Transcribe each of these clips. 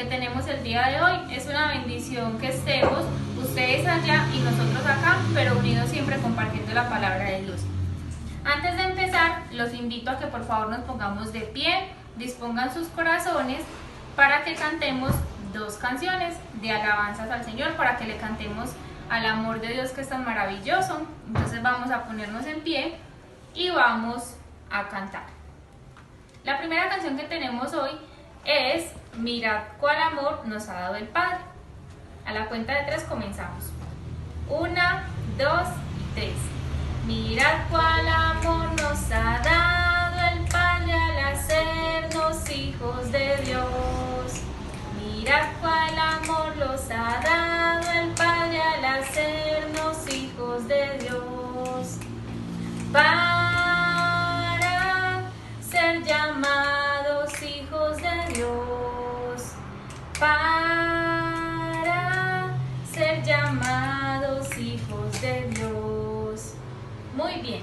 tenemos el día de hoy. Es una bendición que estemos ustedes allá y nosotros acá, pero unidos siempre compartiendo la palabra de Dios. Antes de empezar, los invito a que por favor nos pongamos de pie, dispongan sus corazones para que cantemos dos canciones de alabanzas al Señor, para que le cantemos al amor de Dios que es tan maravilloso. Entonces vamos a ponernos en pie y vamos a cantar. La primera canción que tenemos hoy es Mirad cuál amor nos ha dado el Padre. A la cuenta de 3 comenzamos. 1, 2 y 3. Mirad cuál amor nos ha dado el Padre al hacernos hijos de Dios. Mirad cuál amor nos ha dado el Padre al hacernos hijos de Dios. Para ser llamados hijos de Dios. Para ser llamados hijos de Dios. Muy bien.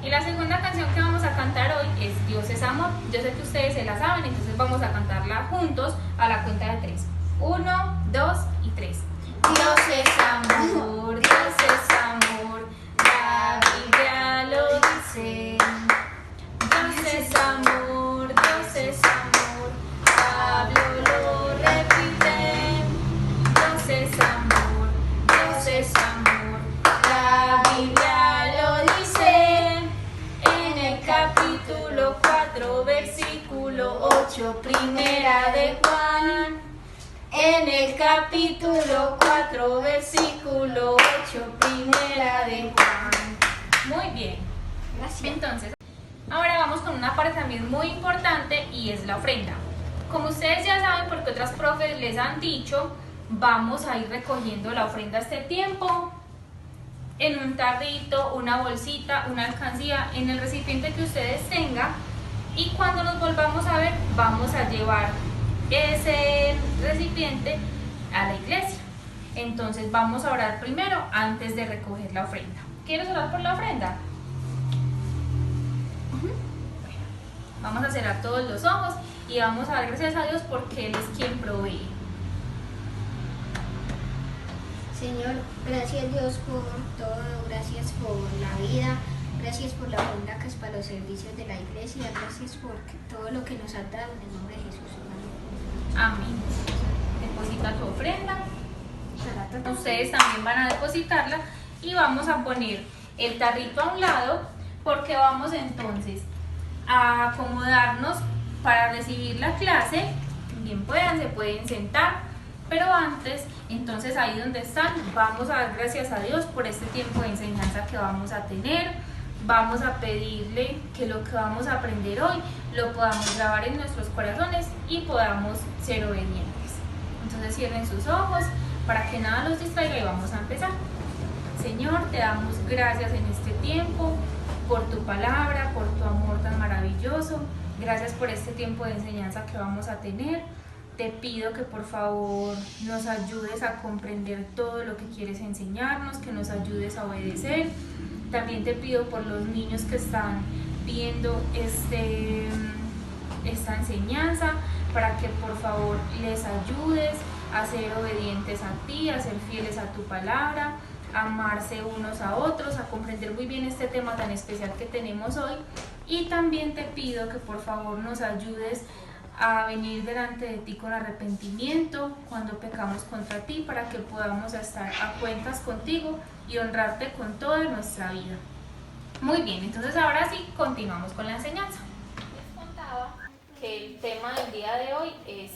Y la segunda canción que vamos a cantar hoy es Dios es amor. Yo sé que ustedes se la saben, entonces vamos a cantarla juntos a la cuenta de 3. 1, 2 y 3. Dios es amor, Dios es amor, la Biblia lo dice. Dios es amor, Dios es amor, Pablo lo repite. Dios es amor, Dios es amor, la Biblia lo dice. En el capítulo 4, versículo 8, primera de Juan. En el capítulo 4, versículo 8, primera de Juan. Muy bien. Gracias. Entonces, ahora vamos con una parte también muy importante y es la ofrenda. Como ustedes ya saben, porque otras profes les han dicho, vamos a ir recogiendo la ofrenda este tiempo en un tarrito, una bolsita, una alcancía, en el recipiente que ustedes tengan, y cuando nos volvamos a ver vamos a llevar ese recipiente a la iglesia. Entonces vamos a orar primero antes de recoger la ofrenda. ¿Quieres orar por la ofrenda? Bueno, vamos a cerrar todos los ojos y vamos a dar gracias a Dios porque Él es quien provee. Señor, gracias Dios por todo, gracias por la vida, gracias por la ofrenda que es para los servicios de la iglesia, gracias por todo lo que nos has dado en el nombre de Jesús. Amén. Deposita tu ofrenda. Ustedes también van a depositarla y vamos a poner el tarrito a un lado porque vamos entonces a acomodarnos para recibir la clase. Bien puedan, se pueden sentar, pero antes, entonces ahí donde están, vamos a dar gracias a Dios por este tiempo de enseñanza que vamos a tener. Vamos a pedirle que lo que vamos a aprender hoy lo podamos grabar en nuestros corazones y podamos ser obedientes. Entonces cierren sus ojos para que nada los distraiga y vamos a empezar. Señor, te damos gracias en este tiempo por tu palabra, por tu amor tan maravilloso. Gracias por este tiempo de enseñanza que vamos a tener. Te pido que por favor nos ayudes a comprender todo lo que quieres enseñarnos, que nos ayudes a obedecer. También te pido por los niños que están viendo esta enseñanza, para que por favor les ayudes a ser obedientes a ti, a ser fieles a tu palabra, a amarse unos a otros, a comprender muy bien este tema tan especial que tenemos hoy. Y también te pido que por favor nos ayudes a venir delante de ti con arrepentimiento cuando pecamos contra ti, para que podamos estar a cuentas contigo y honrarte con toda nuestra vida. Muy bien, entonces ahora sí continuamos con la enseñanza. Les contaba que el tema del día de hoy es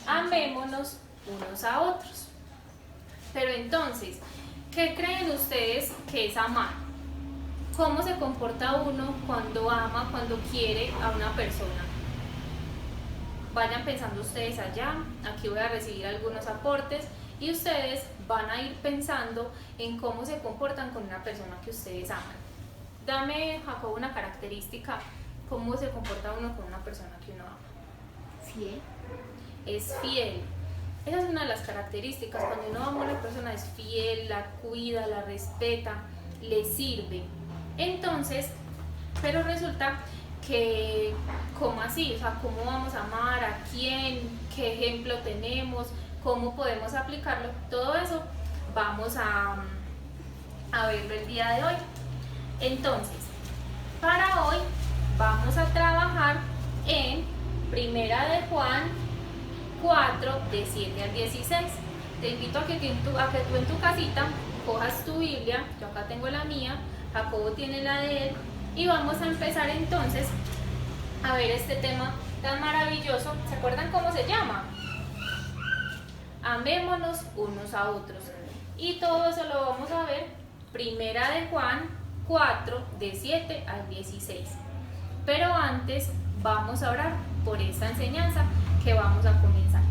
amémonos unos a otros. Pero entonces, ¿qué creen ustedes que es amar? ¿Cómo se comporta uno cuando ama, cuando quiere a una persona? Vayan pensando ustedes allá, aquí voy a recibir algunos aportes y ustedes van a ir pensando en cómo se comportan con una persona que ustedes aman. Dame, Jacobo, una característica, cómo se comporta uno con una persona que uno ama. Fiel. Es fiel. Esa es una de las características. Cuando uno ama a una persona es fiel, la cuida, la respeta, le sirve. Entonces, pero resulta que cómo así, o sea, cómo vamos a amar, a quién, qué ejemplo tenemos, cómo podemos aplicarlo, todo eso vamos a verlo el día de hoy. Entonces, para hoy vamos a trabajar en Primera de Juan 4, de 7 al 16. Te invito a que tú en tu casita cojas tu Biblia, yo acá tengo la mía, Jacobo tiene la de él, y vamos a empezar entonces a ver este tema tan maravilloso. ¿Se acuerdan cómo se llama? Amémonos unos a otros. Y todo eso lo vamos a ver Primera de Juan 4, de 7 al 16. Pero antes vamos a orar por esta enseñanza que vamos a comenzar.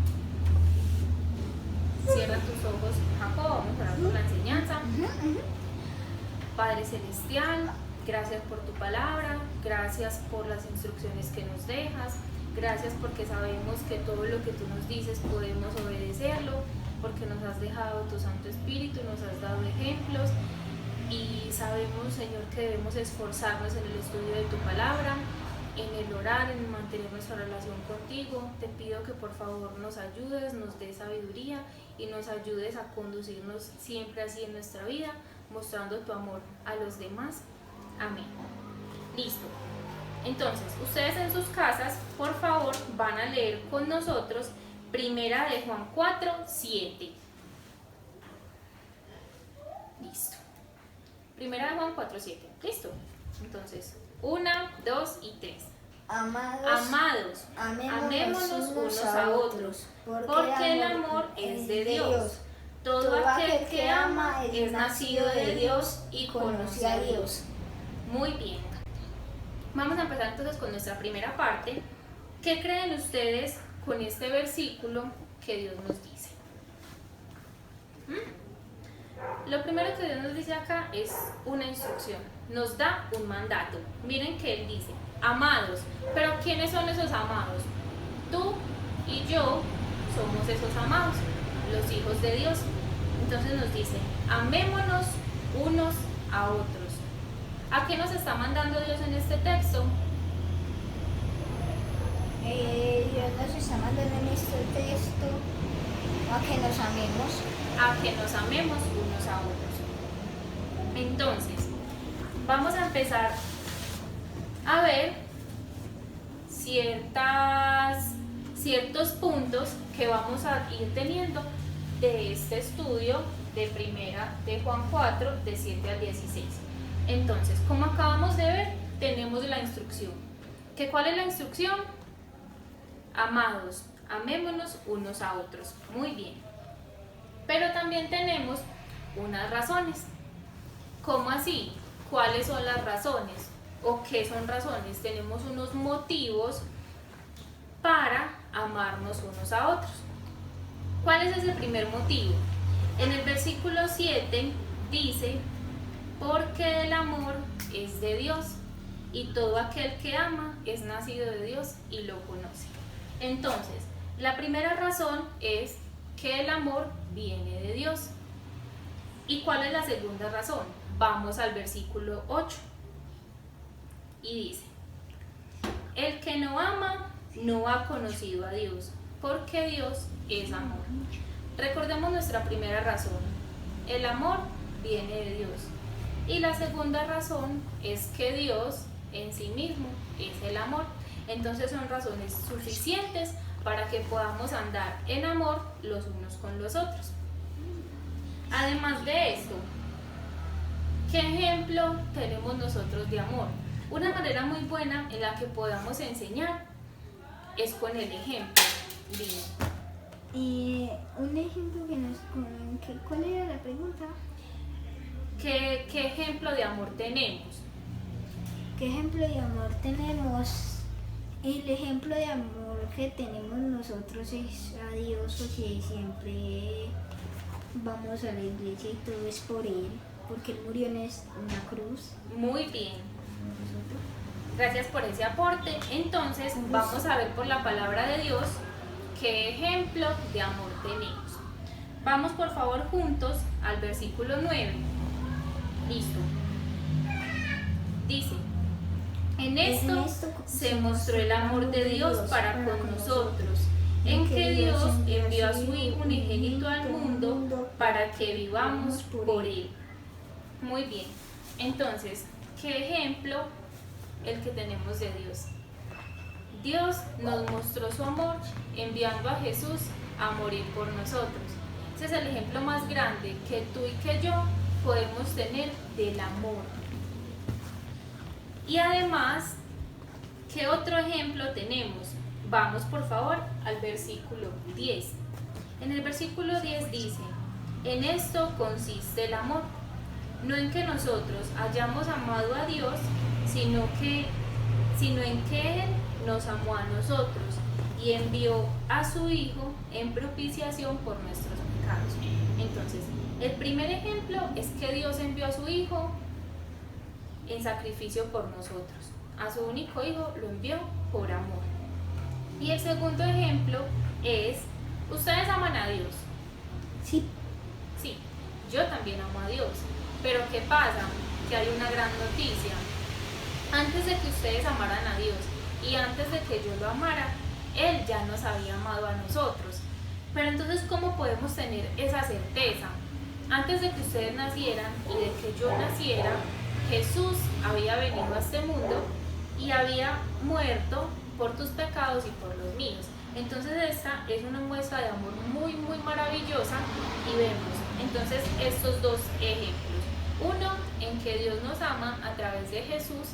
Cierra tus ojos, Jacobo, vamos a orar por la enseñanza. Padre Celestial, gracias por tu palabra, gracias por las instrucciones que nos dejas, gracias porque sabemos que todo lo que tú nos dices podemos obedecerlo, porque nos has dejado tu Santo Espíritu, nos has dado ejemplos y sabemos, Señor, que debemos esforzarnos en el estudio de tu palabra, en el orar, en mantener nuestra relación contigo. Te pido que por favor nos ayudes, nos des sabiduría y nos ayudes a conducirnos siempre así en nuestra vida, mostrando tu amor a los demás. Amén. Listo. Entonces, ustedes en sus casas, por favor, van a leer con nosotros Primera de Juan 4, 7. Listo. Primera de Juan 4, 7. Listo. Entonces, 1, 2 y 3. Amados, amémonos unos a otros, porque el amor es de Dios. Todo aquel que ama es nacido de Dios y conoce a Dios. Muy bien. Vamos a empezar entonces con nuestra primera parte. ¿Qué creen ustedes con este versículo que Dios nos dice? Lo primero que Dios nos dice acá es una instrucción, nos da un mandato. Miren que Él dice, amados, pero ¿quiénes son esos amados? Tú y yo somos esos amados, los hijos de Dios. Entonces nos dice, amémonos unos a otros. ¿A qué nos está mandando Dios en este texto? Dios nos está mandando en este texto a que nos amemos. A que nos amemos unos a otros. Entonces, vamos a empezar a ver ciertos puntos que vamos a ir teniendo de este estudio de Primera de Juan 4, de 7 al 16. Entonces, como acabamos de ver, tenemos la instrucción. ¿Cuál es la instrucción? Amados, amémonos unos a otros. Muy bien. Pero también tenemos unas razones. ¿Cómo así? ¿Cuáles son las razones? ¿O qué son razones? Tenemos unos motivos para amarnos unos a otros. ¿Cuál es ese primer motivo? En el versículo 7 dice, porque el amor es de Dios y todo aquel que ama es nacido de Dios y lo conoce. Entonces, la primera razón es que el amor viene de Dios. ¿Y cuál es la segunda razón? Vamos al versículo 8 y dice, el que no ama no ha conocido a Dios, porque Dios es amor. Recordemos nuestra primera razón, el amor viene de Dios. Y la segunda razón es que Dios en sí mismo es el amor. Entonces son razones suficientes para que podamos andar en amor los unos con los otros. Además de esto, ¿qué ejemplo tenemos nosotros de amor? Una manera muy buena en la que podamos enseñar es con el ejemplo. Dime. Y un ejemplo ¿cuál era la pregunta? ¿Qué ejemplo de amor tenemos? ¿Qué ejemplo de amor tenemos? El ejemplo de amor que tenemos nosotros es a Dios, porque siempre vamos a la iglesia y todo es por Él, porque Él murió en una cruz. Muy bien. Gracias por ese aporte. Entonces vamos a ver por la palabra de Dios qué ejemplo de amor tenemos. Vamos por favor juntos al versículo 9. Listo. Dice, en En esto se mostró el amor de Dios para con nosotros, en que Dios envió a su Hijo unigénito al mundo para que vivamos por Él. Muy bien, entonces, ¿qué ejemplo el que tenemos de Dios? Dios nos mostró su amor enviando a Jesús a morir por nosotros. Ese es el ejemplo más grande que tú y que yo podemos tener del amor. Y además, ¿qué otro ejemplo tenemos? Vamos por favor al versículo 10. En el versículo 10 dice: en esto consiste el amor, no en que nosotros hayamos amado a Dios, sino en que Él nos amó a nosotros y envió a su Hijo en propiciación por nuestros pecados. Entonces, el primer ejemplo es que Dios envió a su Hijo en sacrificio por nosotros. A su único Hijo lo envió por amor. Y el segundo ejemplo es: ¿ustedes aman a Dios? Sí. Sí, yo también amo a Dios. Pero ¿qué pasa? Que hay una gran noticia. Antes de que ustedes amaran a Dios y antes de que yo lo amara, Él ya nos había amado a nosotros. Pero entonces, ¿cómo podemos tener esa certeza? Antes de que ustedes nacieran y de que yo naciera, Jesús había venido a este mundo y había muerto por tus pecados y por los míos. Entonces esta es una muestra de amor muy muy maravillosa y vemos entonces estos dos ejemplos. Uno, en que Dios nos ama a través de Jesús,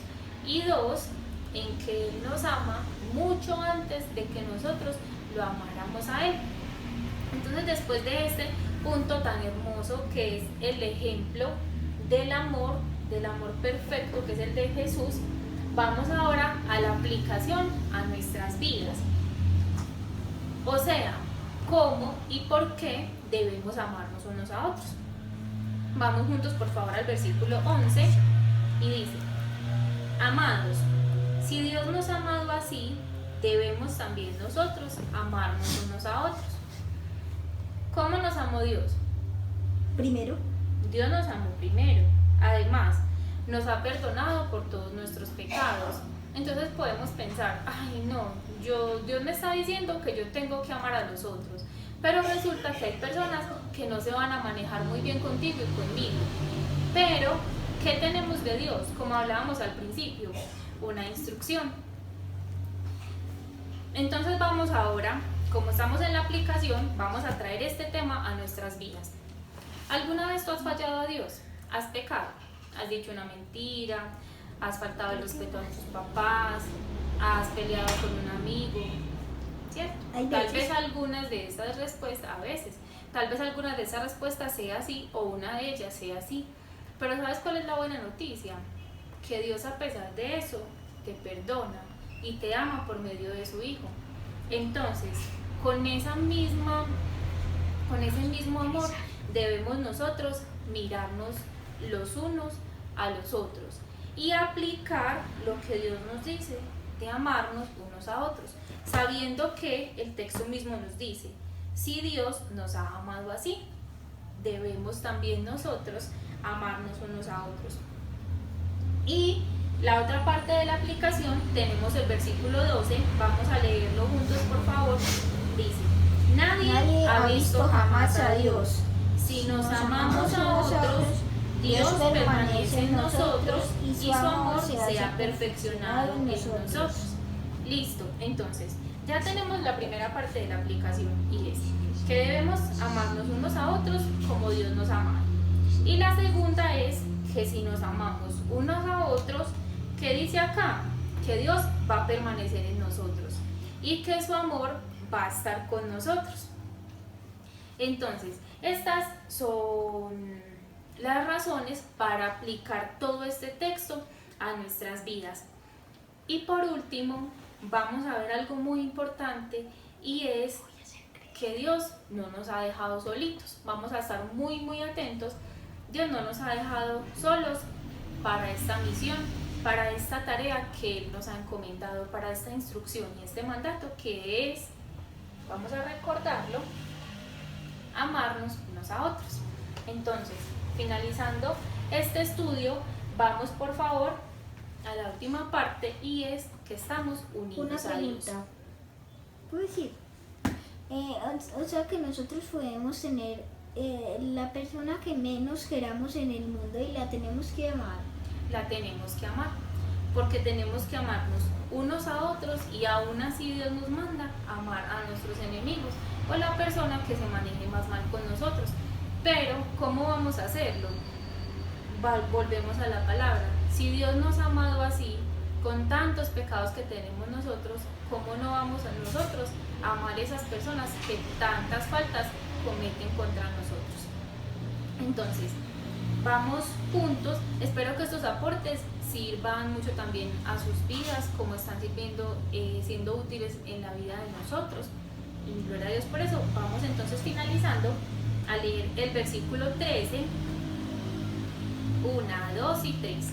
y dos, en que Él nos ama mucho antes de que nosotros lo amáramos a Él. Entonces, después de este punto tan hermoso que es el ejemplo del amor perfecto que es el de Jesús, vamos ahora a la aplicación a nuestras vidas. O sea, cómo y por qué debemos amarnos unos a otros. Vamos juntos por favor al versículo 11 y dice: amados, si Dios nos ha amado así, debemos también nosotros amarnos unos a otros. ¿Cómo nos amó Dios? Primero. Dios nos amó primero. Además, nos ha perdonado por todos nuestros pecados. Entonces podemos pensar: ay no, Dios me está diciendo que yo tengo que amar a los otros. Pero resulta que hay personas que no se van a manejar muy bien contigo y conmigo. Pero, ¿qué tenemos de Dios? Como hablábamos al principio, una instrucción. Entonces vamos ahora, como estamos en la aplicación, vamos a traer este tema a nuestras vidas. ¿Alguna vez tú has fallado a Dios? ¿Has pecado? ¿Has dicho una mentira? ¿Has faltado el respeto a tus papás? ¿Has peleado con un amigo? ¿Cierto? Tal vez algunas de esas respuestas, a veces, tal vez algunas de esas respuestas sea así o una de ellas sea así. Pero ¿sabes cuál es la buena noticia? Que Dios, a pesar de eso, te perdona y te ama por medio de su Hijo. Entonces, con ese mismo amor debemos nosotros mirarnos los unos a los otros y aplicar lo que Dios nos dice de amarnos unos a otros, sabiendo que el texto mismo nos dice: si Dios nos ha amado así, debemos también nosotros amarnos unos a otros. Y la otra parte de la aplicación tenemos el versículo 12, vamos a leerlo juntos por favor. Dice: nadie ha visto jamás a Dios. Si nos amamos a otros, Dios permanece en nosotros y su amor se ha perfeccionado en nosotros. Listo, entonces ya tenemos la primera parte de la aplicación y es que debemos amarnos unos a otros como Dios nos ama. Y la segunda es que si nos amamos unos a otros, ¿qué dice acá? Que Dios va a permanecer en nosotros y que su amor va a estar con nosotros. Entonces, estas son las razones para aplicar todo este texto a nuestras vidas. Y por último, vamos a ver algo muy importante y es que Dios no nos ha dejado solitos. Vamos a estar muy muy atentos. Dios no nos ha dejado solos para esta misión, para esta tarea que Él nos ha encomendado, para esta instrucción y este mandato que es, vamos a recordarlo, amarnos unos a otros. Entonces, finalizando este estudio, vamos por favor a la última parte, y es que estamos Una unidos a Dios. pregunta. ¿Puedo decir? O sea que nosotros podemos tener la persona que menos queramos en el mundo y la tenemos que amar. La tenemos que amar, porque tenemos que amarnos unos a otros, y aún así Dios nos manda amar a nuestros enemigos o a la persona que se maneje más mal con nosotros. Pero ¿cómo vamos a hacerlo? Volvemos a la palabra. Si Dios nos ha amado así, con tantos pecados que tenemos nosotros, ¿cómo no vamos a nosotros a amar a esas personas que tantas faltas cometen contra nosotros? Entonces, vamos juntos. Espero que estos aportes sirvan mucho también a sus vidas, como están sirviendo, siendo útiles en la vida de nosotros. Y gloria a Dios por eso. Vamos entonces finalizando a leer el versículo 13, 1, 2 y 3.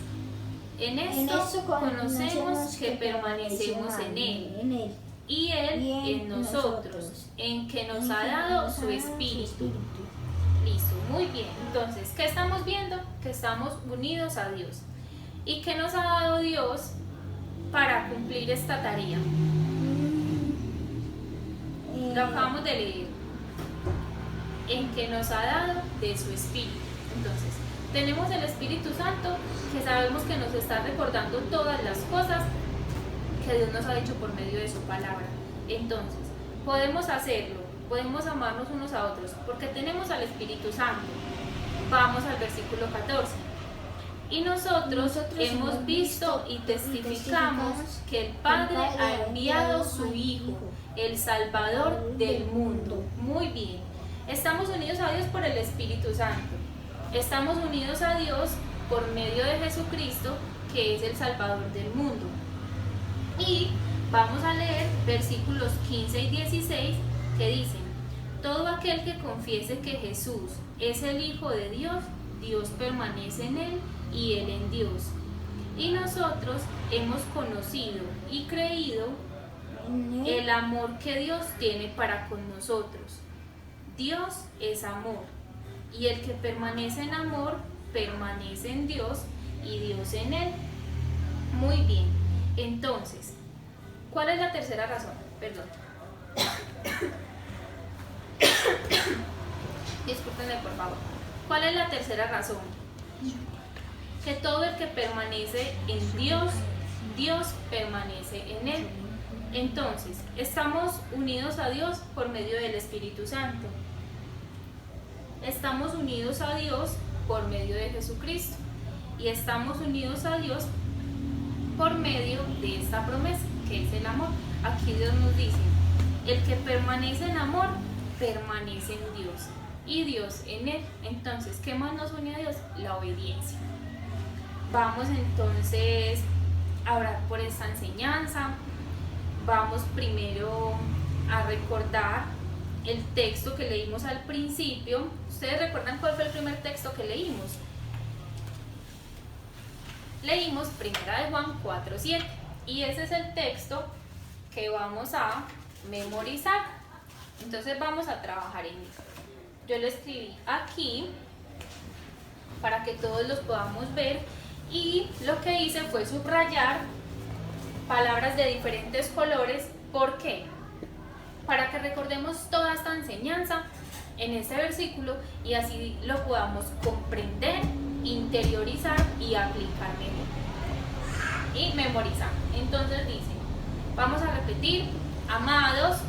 En esto conocemos que permanecemos en Él, y Él en nosotros, en que nos ha dado su Espíritu. Listo, muy bien. Entonces, ¿qué estamos viendo? Que estamos unidos a Dios. ¿Y qué nos ha dado Dios para cumplir esta tarea? Lo acabamos de leer. En que nos ha dado de su Espíritu. Entonces, tenemos el Espíritu Santo, que sabemos que nos está recordando todas las cosas que Dios nos ha dicho por medio de su palabra. Entonces, podemos hacerlo, podemos amarnos unos a otros, porque tenemos al Espíritu Santo. Vamos al versículo 14. Y nosotros hemos visto y testificamos que el Padre ha enviado su Hijo, el Salvador del mundo. Muy bien. Estamos unidos a Dios por el Espíritu Santo. Estamos unidos a Dios por medio de Jesucristo, que es el Salvador del mundo. Y vamos a leer versículos 15 y 16 que dicen: todo aquel que confiese que Jesús es el Hijo de Dios, Dios permanece en él y él en Dios. Y nosotros hemos conocido y creído el amor que Dios tiene para con nosotros. Dios es amor, y el que permanece en amor permanece en Dios y Dios en él. Muy bien. Entonces, ¿cuál es la tercera razón? Perdón. Discúlpenme, por favor. ¿Cuál es la tercera razón? Que todo el que permanece en Dios, Dios permanece en él. Entonces, estamos unidos a Dios por medio del Espíritu Santo. Estamos unidos a Dios por medio de Jesucristo. Y estamos unidos a Dios por medio de esta promesa, que es el amor. Aquí Dios nos dice: el que permanece en amor, permanece en Dios, y Dios en él. Entonces, ¿qué más nos une a Dios? La obediencia. Vamos entonces a orar por esta enseñanza. Vamos primero a recordar el texto que leímos al principio. ¿Ustedes recuerdan cuál fue el primer texto que leímos? Leímos 1 de Juan 4:7, y ese es el texto que vamos a memorizar. Entonces vamos a trabajar en eso. Yo lo escribí aquí para que todos los podamos ver, y lo que hice fue subrayar palabras de diferentes colores. ¿Por qué? Para que recordemos toda esta enseñanza en este versículo y así lo podamos comprender, interiorizar y aplicar mejor y memorizar. Entonces dice, vamos a repetir: amados,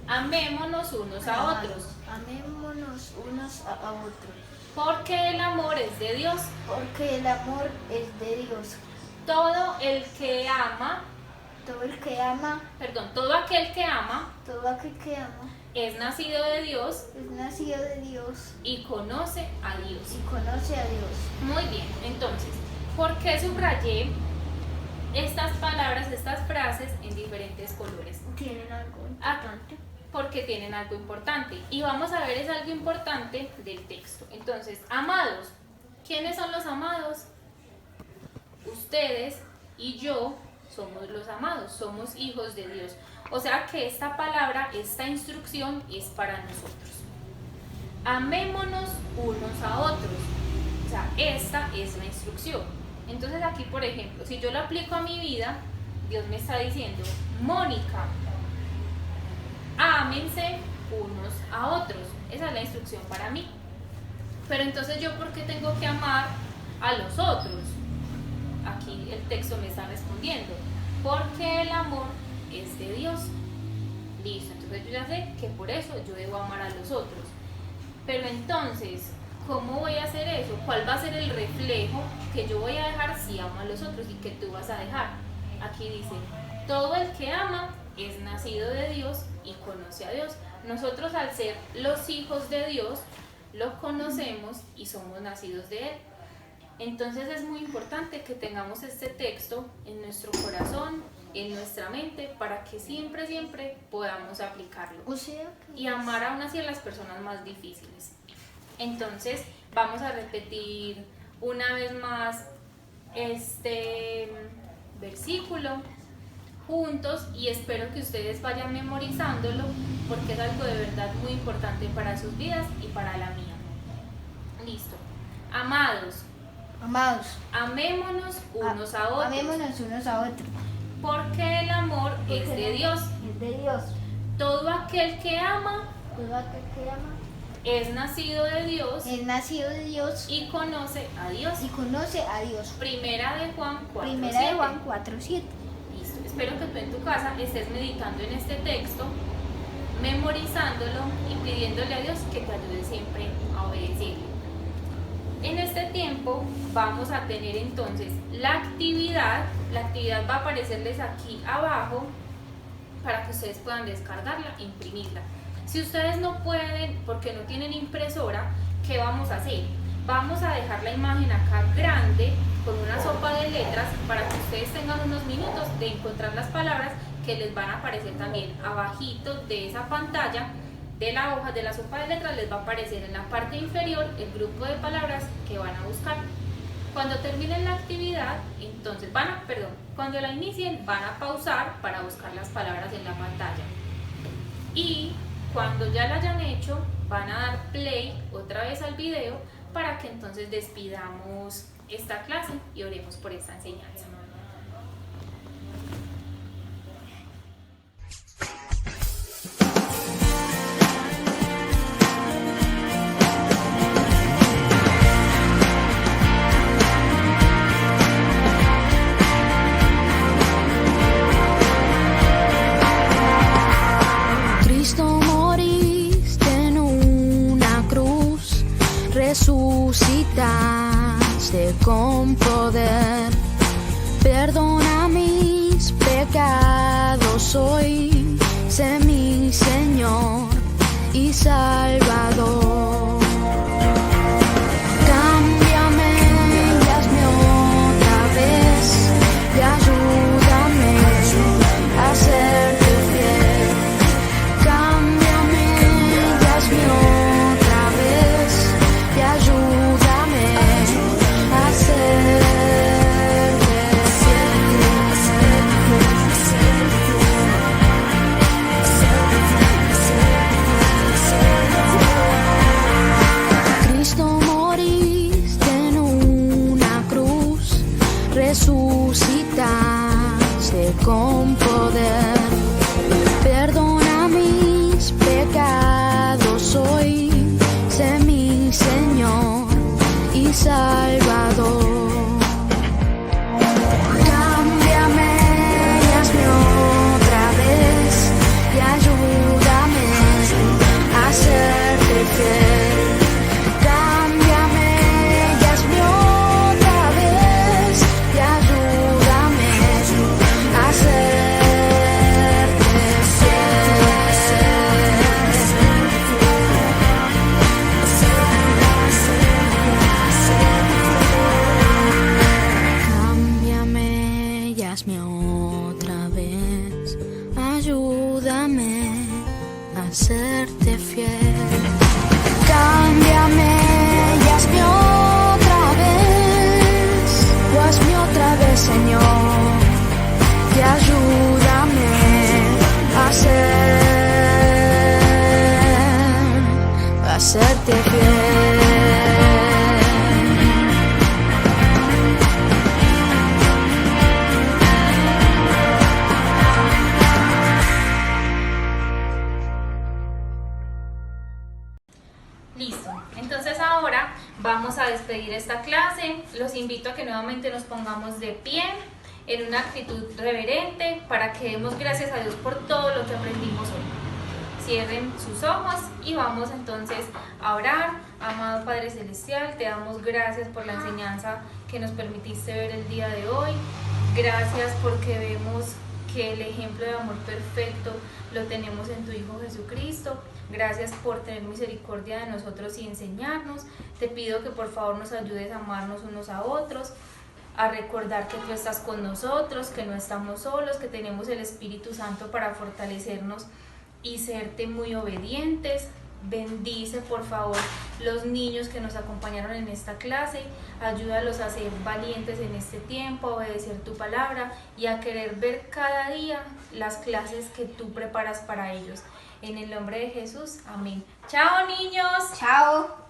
amémonos unos a otros, amémonos unos a otros, porque el amor es de Dios. porque el amor es de Dios. Todo aquel que ama es nacido de Dios y conoce a Dios. Muy bien, entonces, ¿por qué subrayé estas palabras, estas frases en diferentes colores? Tienen algo importante. Porque tienen algo importante. Y vamos a ver es algo importante del texto. Entonces, amados. ¿Quiénes son los amados? Ustedes y yo somos los amados, somos hijos de Dios. O sea que esta palabra, esta instrucción es para nosotros. Amémonos unos a otros. O sea, esta es la instrucción. Entonces aquí, por ejemplo, si yo lo aplico a mi vida, Dios me está diciendo, Mónica, ámense unos a otros. Esa es la instrucción para mí. Pero entonces yo, ¿por qué tengo que amar a los otros? Aquí el texto me está respondiendo, porque el amor es de Dios. Listo, entonces yo ya sé que por eso yo debo amar a los otros. Pero entonces, ¿cómo voy a hacer eso? ¿Cuál va a ser el reflejo que yo voy a dejar si amo a los otros y que tú vas a dejar? Aquí dice, todo el que ama es nacido de Dios y conoce a Dios. Nosotros, al ser los hijos de Dios, lo conocemos y somos nacidos de Él. Entonces es muy importante que tengamos este texto en nuestro corazón, en nuestra mente, para que siempre, siempre podamos aplicarlo. O sea, y amar aún así a las personas más difíciles. Entonces vamos a repetir una vez más este versículo juntos y espero que ustedes vayan memorizándolo porque es algo de verdad muy importante para sus vidas y para la mía. Listo. Amados, amémonos unos a otros. Amémonos unos a otros. Porque el amor es de Dios. Es de Dios. Todo aquel que ama Todo aquel que ama es nacido de Dios es nacido de Dios y conoce a Dios. y conoce a Dios. Primera de Juan 4:7. Primera de Juan 4:7. Listo. Espero que tú en tu casa estés meditando en este texto, memorizándolo y pidiéndole a Dios que te ayude siempre a obedecerlo. En este tiempo vamos a tener entonces la actividad va a aparecerles aquí abajo para que ustedes puedan descargarla e imprimirla. Si ustedes no pueden porque no tienen impresora, ¿qué vamos a hacer? Vamos a dejar la imagen acá grande con una sopa de letras para que ustedes tengan unos minutos de encontrar las palabras que les van a aparecer también abajito de esa pantalla. De la hoja de la sopa de letras les va a aparecer en la parte inferior el grupo de palabras que van a buscar. Cuando terminen la actividad, entonces cuando la inicien van a pausar para buscar las palabras en la pantalla. Y cuando ya la hayan hecho, van a dar play otra vez al video para que entonces despidamos esta clase y oremos por esta enseñanza. Resucitaste con poder, perdona mis pecados hoy, sé mi Señor y Salvador. Cámbiame y hazme otra vez y ayúdame a serte fiel. Cámbiame y hazme otra vez y ayúdame a serte fiel. Cristo, moriste en una cruz, resucitaste con poder, perdona mis pecados hoy, sé mi Señor y Salvador. Cámbiame y hazme otra vez y ayúdame a serte fiel. Cámbiame y hazme otra vez y ayúdame a serte Cámbiame y hazme otra vez, ayúdame a serte fiel. Cámbiame y hazme otra vez, o hazme otra vez, Señor, y ayúdame a serte fiel. despedir esta clase, los invito a que nuevamente nos pongamos de pie en una actitud reverente para que demos gracias a Dios por todo lo que aprendimos hoy. Cierren sus ojos y vamos entonces a orar. Amado Padre Celestial, te damos gracias por la enseñanza que nos permitiste ver el día de hoy. Gracias porque vemos que el ejemplo de amor perfecto lo tenemos en tu Hijo Jesucristo. Gracias por tener misericordia de nosotros y enseñarnos. Te pido que por favor nos ayudes a amarnos unos a otros, a recordar que tú estás con nosotros, que no estamos solos, que tenemos el Espíritu Santo para fortalecernos y serte muy obedientes. Bendice por favor los niños que nos acompañaron en esta clase, ayúdalos a ser valientes en este tiempo, a obedecer tu palabra y a querer ver cada día las clases que tú preparas para ellos. En el nombre de Jesús, amén. Chao niños. Chao.